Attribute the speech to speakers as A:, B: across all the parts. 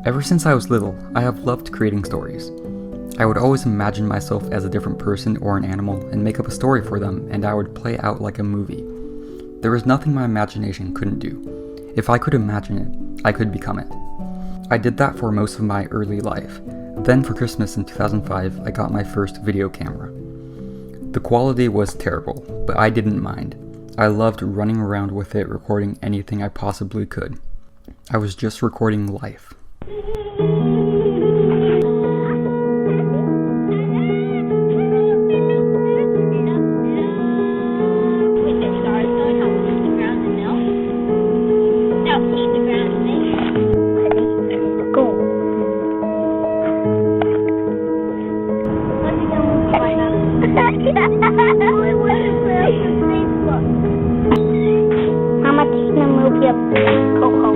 A: Ever since I was little, I have loved creating stories. I would always imagine myself as a different person or an animal and make up a story for them, and I would play it out like a movie. There was nothing my imagination couldn't do. If I could imagine it, I could become it. I did that for most of my early life. Then for Christmas in 2005, I got my first video camera. The quality was terrible, but I didn't mind. I loved running around with it, recording anything I possibly could. I was just recording life.
B: Mama, just gonna move your cocoa.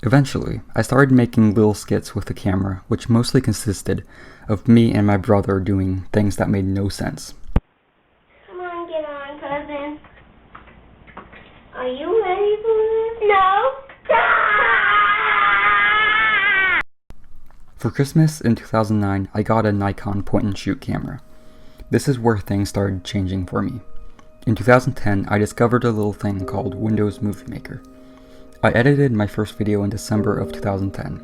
A: Eventually, I started making little skits with the camera, which mostly consisted of me and my brother doing things that made no sense.
B: Come on, get on, cousin. Are you ready for this? No.
A: For Christmas in 2009, I got a Nikon point-and-shoot camera. This is where things started changing for me. In 2010, I discovered a little thing called Windows Movie Maker. I edited my first video in December of 2010.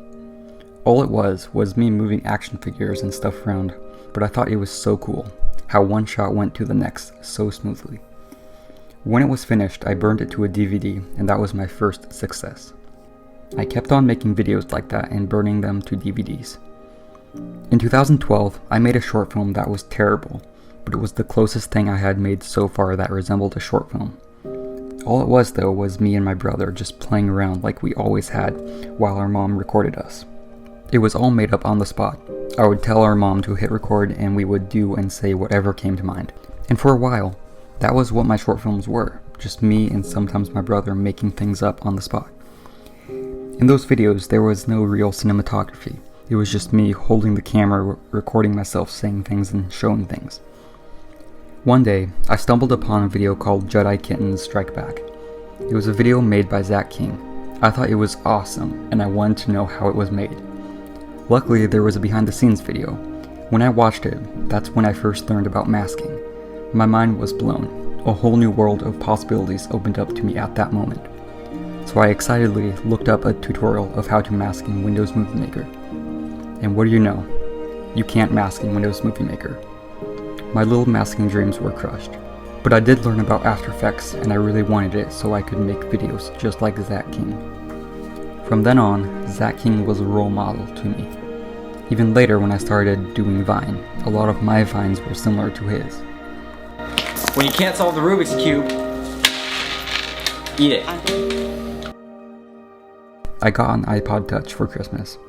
A: All it was me moving action figures and stuff around, but I thought it was so cool, how one shot went to the next so smoothly. When it was finished, I burned it to a DVD, and that was my first success. I kept on making videos like that and burning them to DVDs. In 2012, I made a short film that was terrible, but it was the closest thing I had made so far that resembled a short film. All it was, though, was me and my brother just playing around like we always had while our mom recorded us. It was all made up on the spot. I would tell our mom to hit record and we would do and say whatever came to mind. And for a while, that was what my short films were, just me and sometimes my brother making things up on the spot. In those videos, there was no real cinematography. It was just me holding the camera, recording myself saying things and showing things. One day, I stumbled upon a video called Jedi Kittens Strike Back. It was a video made by Zach King. I thought it was awesome, and I wanted to know how it was made. Luckily, there was a behind-the-scenes video. When I watched it, that's when I first learned about masking. My mind was blown. A whole new world of possibilities opened up to me at that moment. So I excitedly looked up a tutorial of how to mask in Windows Movie Maker. And what do you know? You can't mask in Windows Movie Maker. My little masking dreams were crushed. But I did learn about After Effects, and I really wanted it so I could make videos just like Zach King. From then on, Zach King was a role model to me. Even later when I started doing Vine, a lot of my Vines were similar to his.
C: When you can't solve the Rubik's Cube, eat it.
A: I got an iPod Touch for Christmas.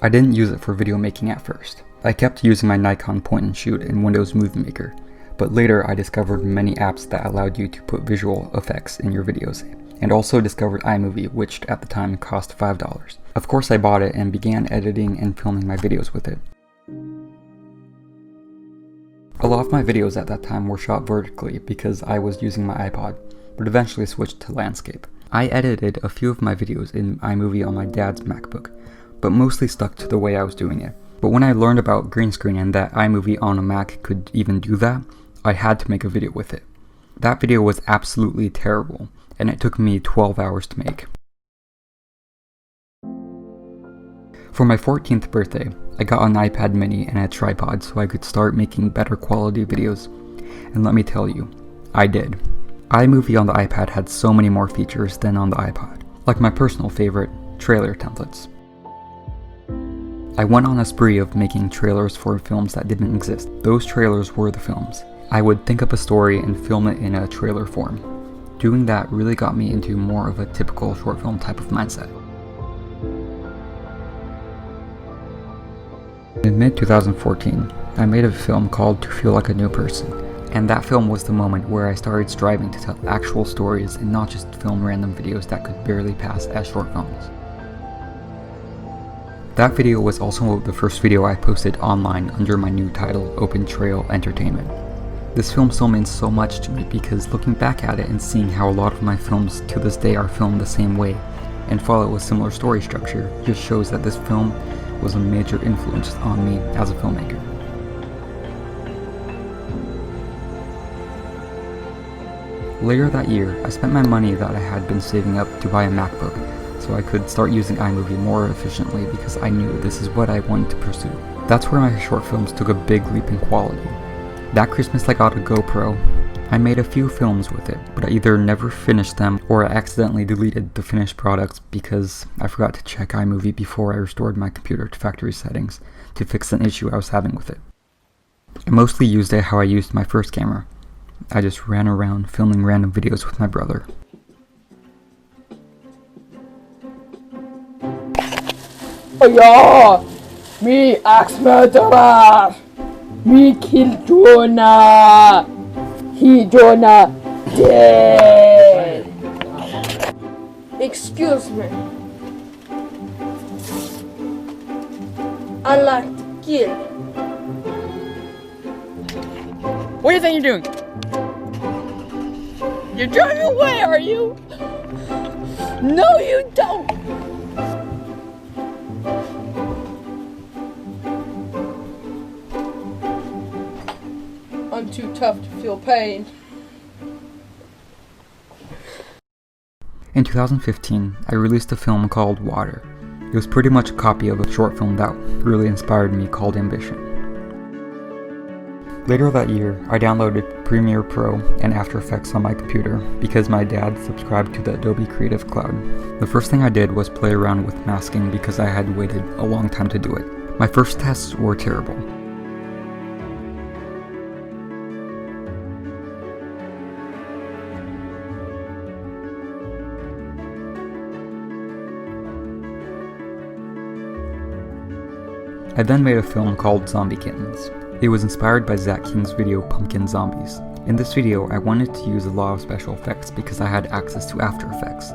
A: I didn't use it for video making at first. I kept using my Nikon point-and-shoot in Windows Movie Maker, but later I discovered many apps that allowed you to put visual effects in your videos, and also discovered iMovie, which at the time cost $5. Of course I bought it and began editing and filming my videos with it. A lot of my videos at that time were shot vertically because I was using my iPod, but eventually switched to landscape. I edited a few of my videos in iMovie on my dad's MacBook, but mostly stuck to the way I was doing it. But when I learned about green screen and that iMovie on a Mac could even do that, I had to make a video with it. That video was absolutely terrible, and it took me 12 hours to make. For my 14th birthday, I got an iPad mini and a tripod so I could start making better quality videos, and let me tell you, I did. iMovie on the iPad had so many more features than on the iPod, like my personal favorite, trailer templates. I went on a spree of making trailers for films that didn't exist. Those trailers were the films. I would think up a story and film it in a trailer form. Doing that really got me into more of a typical short film type of mindset. In mid-2014, I made a film called To Feel Like a New Person, and that film was the moment where I started striving to tell actual stories and not just film random videos that could barely pass as short films. That video was also the first video I posted online under my new title, Open Trail Entertainment. This film still means so much to me because looking back at it and seeing how a lot of my films to this day are filmed the same way and follow a similar story structure just shows that this film was a major influence on me as a filmmaker. Later that year, I spent my money that I had been saving up to buy a MacBook so I could start using iMovie more efficiently because I knew this is what I wanted to pursue. That's where my short films took a big leap in quality. That Christmas I got a GoPro. I made a few films with it, but I either never finished them or I accidentally deleted the finished products because I forgot to check iMovie before I restored my computer to factory settings to fix an issue I was having with it. I mostly used it how I used my first camera. I just ran around filming random videos with my brother.
D: Oh yeah! Me axe murderer! Me kill Jonah! He Jonah dead! Excuse me. I like to kill.
E: What do you think you're doing? You're driving away, are you?
D: No, you don't! I'm too tough to feel pain.
A: In 2015, I released a film called Water. It was pretty much a copy of a short film that really inspired me called Ambition. Later that year, I downloaded Premiere Pro and After Effects on my computer because my dad subscribed to the Adobe Creative Cloud. The first thing I did was play around with masking because I had waited a long time to do it. My first tests were terrible. I then made a film called Zombie Kittens. It was inspired by Zach King's video Pumpkin Zombies. In this video, I wanted to use a lot of special effects because I had access to After Effects,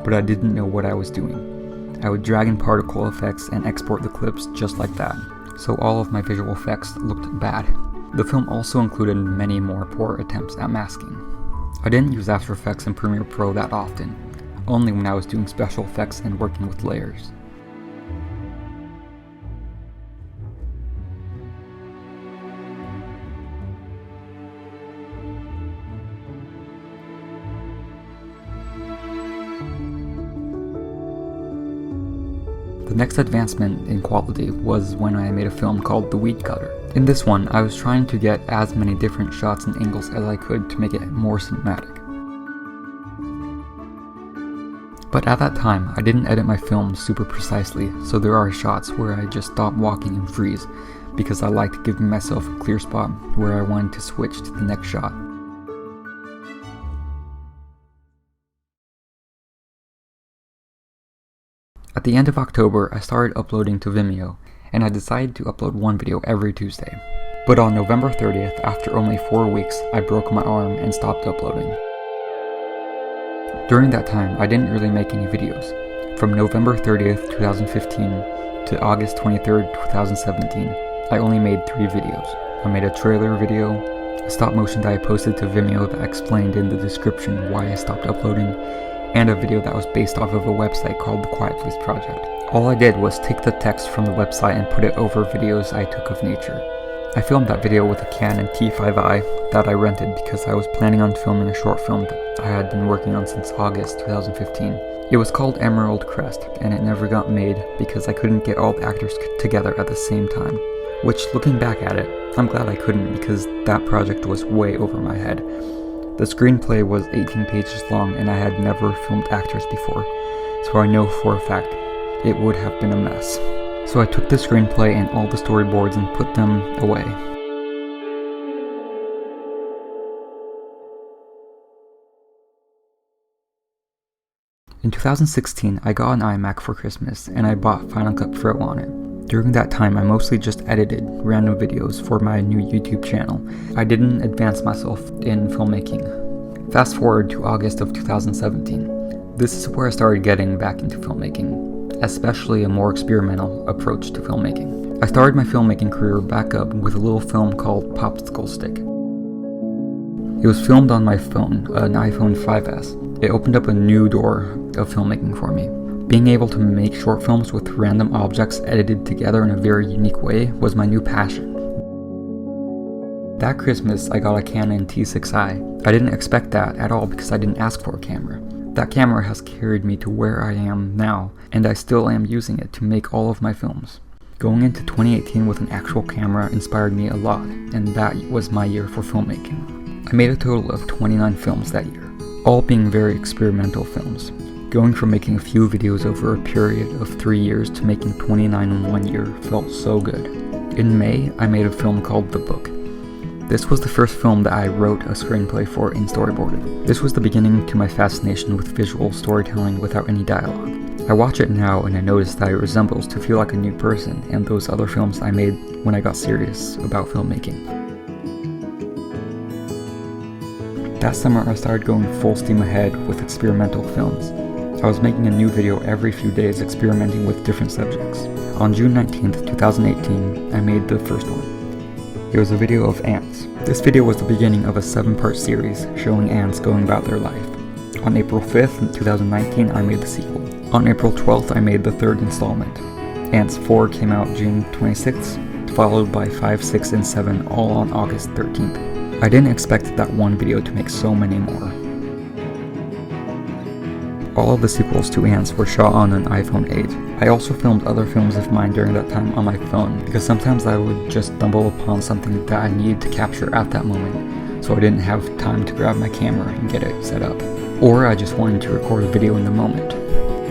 A: but I didn't know what I was doing. I would drag in particle effects and export the clips just like that, so all of my visual effects looked bad. The film also included many more poor attempts at masking. I didn't use After Effects and Premiere Pro that often, only when I was doing special effects and working with layers. The next advancement in quality was when I made a film called The Weed Cutter. In this one, I was trying to get as many different shots and angles as I could to make it more cinematic. But at that time, I didn't edit my film super precisely, so there are shots where I just stop walking and freeze, because I liked giving myself a clear spot where I wanted to switch to the next shot. At the end of October, I started uploading to Vimeo, and I decided to upload one video every Tuesday. But on November 30th, after only 4 weeks, I broke my arm and stopped uploading. During that time, I didn't really make any videos. From November 30th, 2015 to August 23rd, 2017, I only made 3 videos. I made a trailer video, a stop motion that I posted to Vimeo that explained in the description why I stopped uploading, and a video that was based off of a website called The Quiet Place Project. All I did was take the text from the website and put it over videos I took of nature. I filmed that video with a Canon T5i that I rented because I was planning on filming a short film that I had been working on since August 2015. It was called Emerald Crest, and it never got made because I couldn't get all the actors together at the same time. Which, looking back at it, I'm glad I couldn't because that project was way over my head. The screenplay was 18 pages long and I had never filmed actors before, so I know for a fact it would have been a mess. So I took the screenplay and all the storyboards and put them away. In 2016, I got an iMac for Christmas and I bought Final Cut Pro on it. During that time, I mostly just edited random videos for my new YouTube channel. I didn't advance myself in filmmaking. Fast forward to August of 2017. This is where I started getting back into filmmaking, especially a more experimental approach to filmmaking. I started my filmmaking career back up with a little film called Popsicle Stick. It was filmed on my phone, an iPhone 5S. It opened up a new door of filmmaking for me. Being able to make short films with random objects edited together in a very unique way was my new passion. That Christmas, I got a Canon T6i. I didn't expect that at all because I didn't ask for a camera. That camera has carried me to where I am now, and I still am using it to make all of my films. Going into 2018 with an actual camera inspired me a lot, and that was my year for filmmaking. I made a total of 29 films that year, all being very experimental films. Going from making a few videos over a period of 3 years to making 29 in 1 year felt so good. In May, I made a film called The Book. This was the first film that I wrote a screenplay for and storyboarded. This was the beginning to my fascination with visual storytelling without any dialogue. I watch it now and I notice that it resembles To Feel Like a New Person and those other films I made when I got serious about filmmaking. That summer I started going full steam ahead with experimental films. I was making a new video every few days experimenting with different subjects. On June 19th, 2018, I made the first one. It was a video of ants. This video was the beginning of a 7-part series showing ants going about their life. On April 5th, 2019, I made the sequel. On April 12th, I made the third installment. Ants 4 came out June 26th, followed by 5, 6, and 7 all on August 13th. I didn't expect that one video to make so many more. All of the sequels to Ants were shot on an iPhone 8. I also filmed other films of mine during that time on my phone, because sometimes I would just stumble upon something that I needed to capture at that moment, so I didn't have time to grab my camera and get it set up. Or I just wanted to record a video in the moment.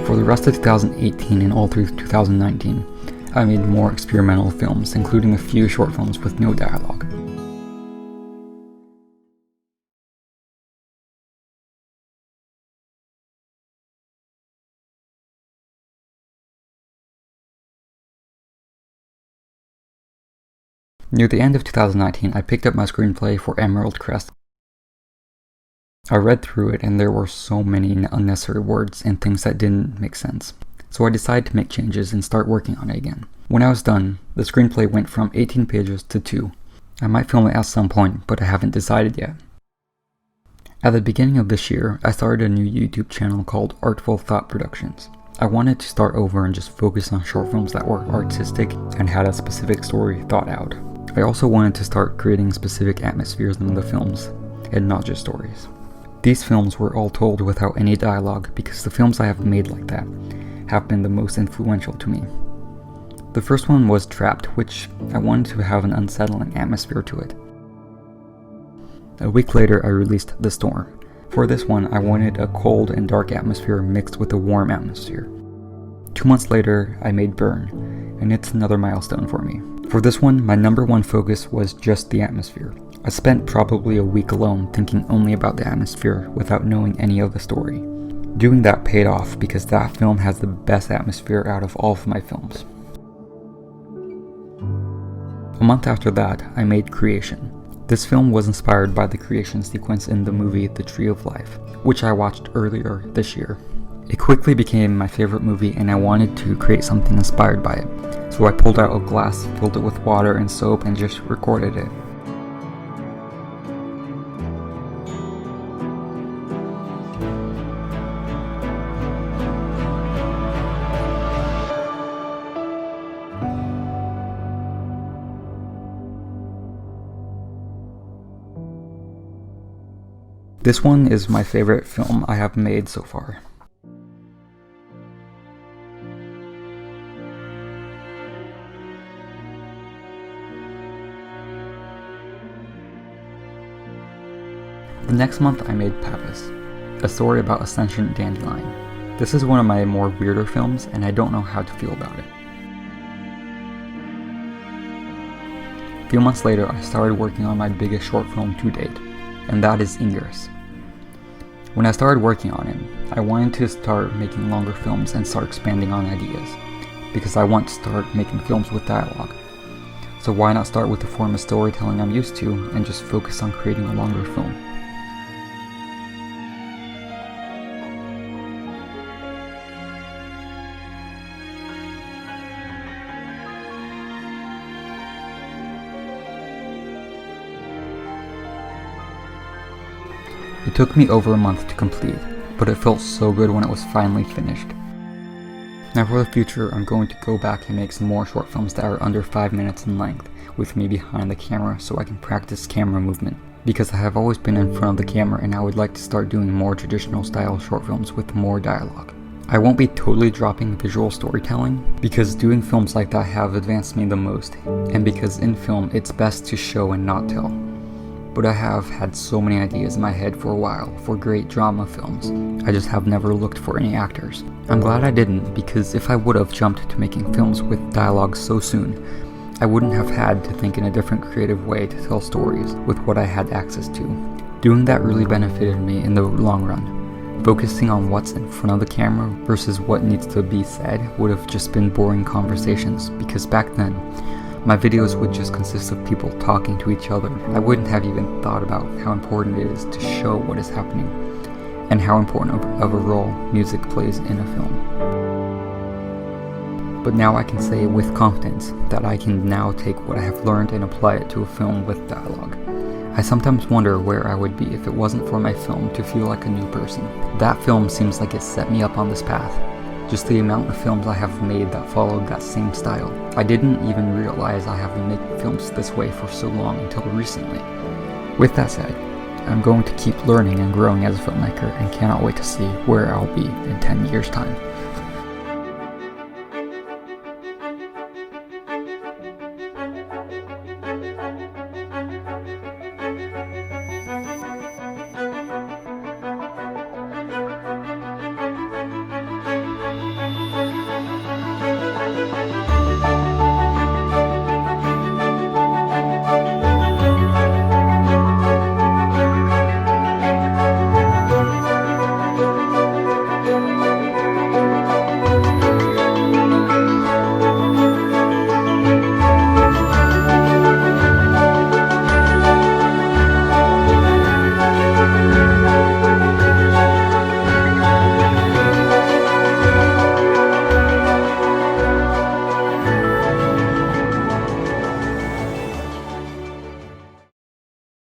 A: For the rest of 2018 and all through 2019, I made more experimental films, including a few short films with no dialogue. Near the end of 2019, I picked up my screenplay for Emerald Crest. I read through it and there were so many unnecessary words and things that didn't make sense. So I decided to make changes and start working on it again. When I was done, the screenplay went from 18 pages to 2. I might film it at some point, but I haven't decided yet. At the beginning of this year, I started a new YouTube channel called Artful Thought Productions. I wanted to start over and just focus on short films that were artistic and had a specific story thought out. I also wanted to start creating specific atmospheres in the films, and not just stories. These films were all told without any dialogue because the films I have made like that have been the most influential to me. The first one was Trapped, which I wanted to have an unsettling atmosphere to it. A week later I released The Storm. For this one I wanted a cold and dark atmosphere mixed with a warm atmosphere. 2 months later I made Burn, and it's another milestone for me. For this one, my number one focus was just the atmosphere. I spent probably a week alone thinking only about the atmosphere without knowing any of the story. Doing that paid off because that film has the best atmosphere out of all of my films. A month after that, I made Creation. This film was inspired by the creation sequence in the movie The Tree of Life, which I watched earlier this year. It quickly became my favorite movie and I wanted to create something inspired by it. So I pulled out a glass, filled it with water and soap, and just recorded it. This one is my favorite film I have made so far. The next month I made Pappas, a story about a sentient dandelion. This is one of my more weirder films, and I don't know how to feel about it. A few months later, I started working on my biggest short film to date, and that is Ingress. When I started working on it, I wanted to start making longer films and start expanding on ideas, because I want to start making films with dialogue. So why not start with the form of storytelling I'm used to and just focus on creating a longer film? It took me over a month to complete, but it felt so good when it was finally finished. Now for the future, I'm going to go back and make some more short films that are under 5 minutes in length, with me behind the camera so I can practice camera movement, because I have always been in front of the camera and I would like to start doing more traditional style short films with more dialogue. I won't be totally dropping visual storytelling, because doing films like that have advanced me the most, and because in film it's best to show and not tell. But I have had so many ideas in my head for a while for great drama films. I just have never looked for any actors. I'm glad I didn't, because if I would have jumped to making films with dialogue so soon, I wouldn't have had to think in a different creative way to tell stories with what I had access to. Doing that really benefited me in the long run. Focusing on what's in front of the camera versus what needs to be said would have just been boring conversations, because back then, my videos would just consist of people talking to each other. I wouldn't have even thought about how important it is to show what is happening, and how important of a role music plays in a film. But now I can say with confidence that I can now take what I have learned and apply it to a film with dialogue. I sometimes wonder where I would be if it wasn't for my film to feel like a new person. That film seems like it set me up on this path. Just the amount of films I have made that followed that same style. I didn't even realize I have been making films this way for so long until recently. With that said, I'm going to keep learning and growing as a filmmaker and cannot wait to see where I'll be in 10 years' time.